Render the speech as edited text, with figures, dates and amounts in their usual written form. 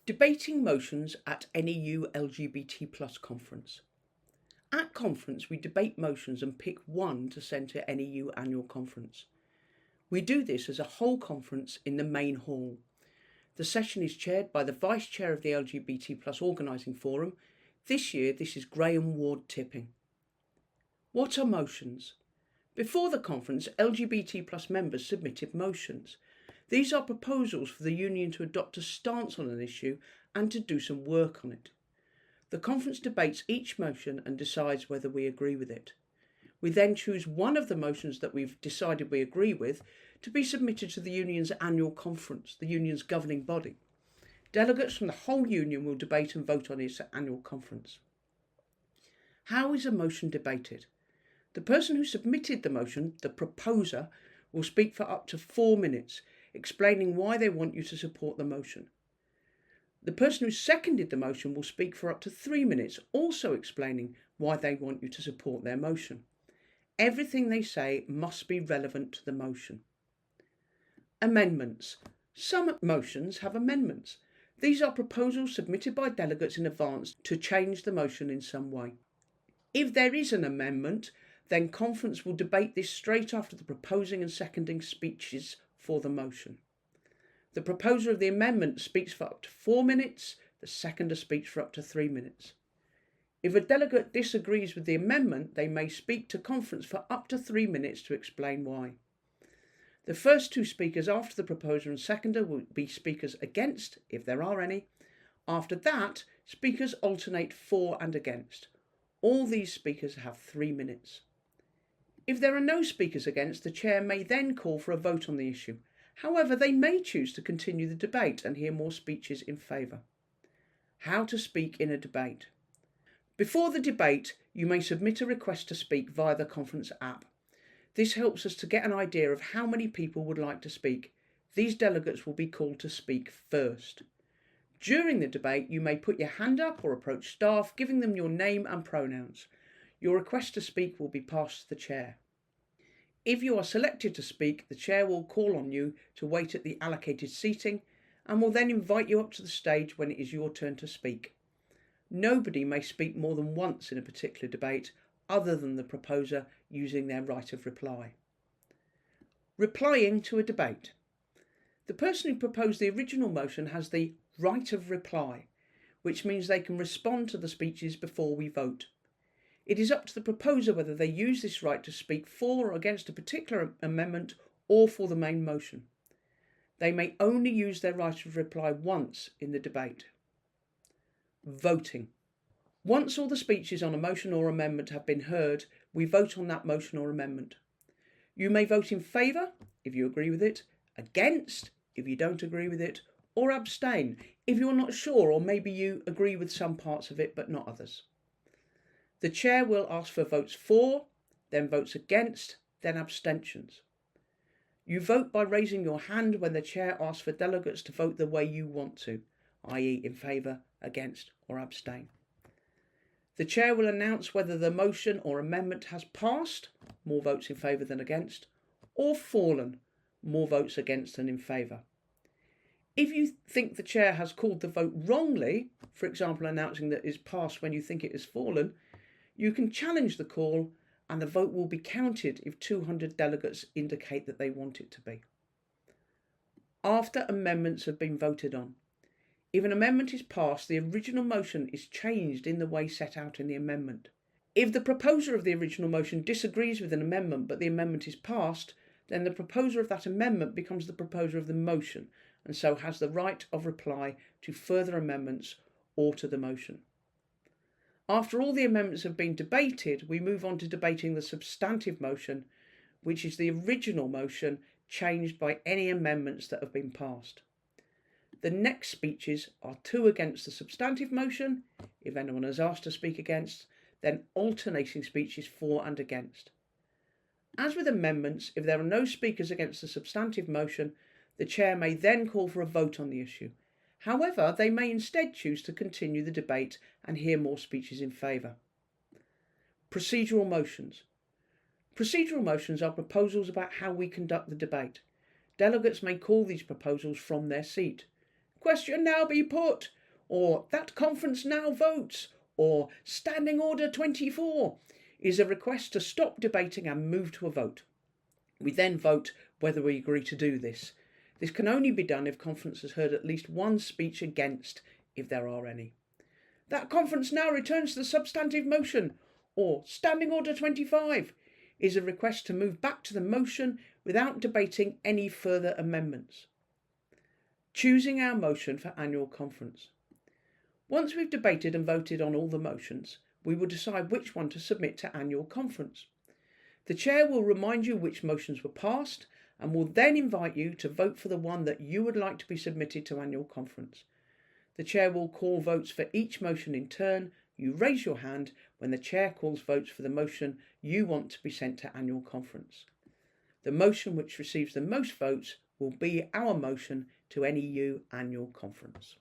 Debating motions at NEU LGBT+ conference. At conference, we debate motions and pick one to send to NEU annual conference. We do this as a whole conference in the main hall. The session is chaired by the Vice Chair of the LGBT+ Organising Forum. This year, this is Graham Ward Tipping. What are motions? Before the conference, LGBT+ members submitted motions. These are proposals for the Union to adopt a stance on an issue and to do some work on it. The conference debates each motion and decides whether we agree with it. We then choose one of the motions that we've decided we agree with to be submitted to the Union's annual conference, the Union's governing body. Delegates from the whole Union will debate and vote on its annual conference. How is a motion debated? The person who submitted the motion, the proposer, will speak for up to 4 minutes, explaining why they want you to support the motion. The person who seconded the motion will speak for up to 3 minutes, also explaining why they want you to support their motion. Everything they say must be relevant to the motion. Amendments. Some motions have amendments. These are proposals submitted by delegates in advance to change the motion in some way. If there is an amendment, then conference will debate this straight after the proposing and seconding speeches for the motion. The proposer of the amendment speaks for up to 4 minutes, the seconder speaks for up to 3 minutes. If a delegate disagrees with the amendment, they may speak to conference for up to 3 minutes to explain why. The first two speakers after the proposer and seconder will be speakers against, if there are any. After that, speakers alternate for and against. All these speakers have 3 minutes. If there are no speakers against, the chair may then call for a vote on the issue. However, they may choose to continue the debate and hear more speeches in favour. How to speak in a debate. Before the debate, you may submit a request to speak via the conference app. This helps us to get an idea of how many people would like to speak. These delegates will be called to speak first. During the debate, you may put your hand up or approach staff, giving them your name and pronouns. Your request to speak will be passed to the chair. If you are selected to speak, the chair will call on you to wait at the allocated seating and will then invite you up to the stage when it is your turn to speak. Nobody may speak more than once in a particular debate other than the proposer using their right of reply. Replying to a debate. The person who proposed the original motion has the right of reply, which means they can respond to the speeches before we vote. It is up to the proposer whether they use this right to speak for or against a particular amendment or for the main motion. They may only use their right of reply once in the debate. Voting. Once all the speeches on a motion or amendment have been heard, we vote on that motion or amendment. You may vote in favour if you agree with it, against if you don't agree with it, or abstain if you're not sure or maybe you agree with some parts of it but not others. The chair will ask for votes for, then votes against, then abstentions. You vote by raising your hand when the chair asks for delegates to vote the way you want to, i.e. in favour, against or abstain. The chair will announce whether the motion or amendment has passed, more votes in favour than against, or fallen, more votes against than in favour. If you think the chair has called the vote wrongly, for example announcing that it is passed when you think it has fallen, you can challenge the call and the vote will be counted if 200 delegates indicate that they want it to be. After amendments have been voted on. If an amendment is passed, the original motion is changed in the way set out in the amendment. If the proposer of the original motion disagrees with an amendment but the amendment is passed, then the proposer of that amendment becomes the proposer of the motion and so has the right of reply to further amendments or to the motion. After all the amendments have been debated, we move on to debating the substantive motion, which is the original motion changed by any amendments that have been passed. The next speeches are 2 against the substantive motion, if anyone is asked to speak against, then alternating speeches for and against. As with amendments, if there are no speakers against the substantive motion, the chair may then call for a vote on the issue. However, they may instead choose to continue the debate and hear more speeches in favour. Procedural motions. Procedural motions are proposals about how we conduct the debate. Delegates may call these proposals from their seat. Question now be put. or that conference now votes, or Standing Order 24 is a request to stop debating and move to a vote. We then vote whether we agree to do this. This can only be done if conference has heard at least one speech against, if there are any. That conference now returns to the substantive motion, or Standing Order 25 is a request to move back to the motion without debating any further amendments. Choosing our motion for annual conference. Once we've debated and voted on all the motions, we will decide which one to submit to annual conference. The chair will remind you which motions were passed and will then invite you to vote for the one that you would like to be submitted to annual conference. The chair will call votes for each motion in turn. You raise your hand when the chair calls votes for the motion you want to be sent to annual conference. The motion which receives the most votes will be our motion to NEU annual conference.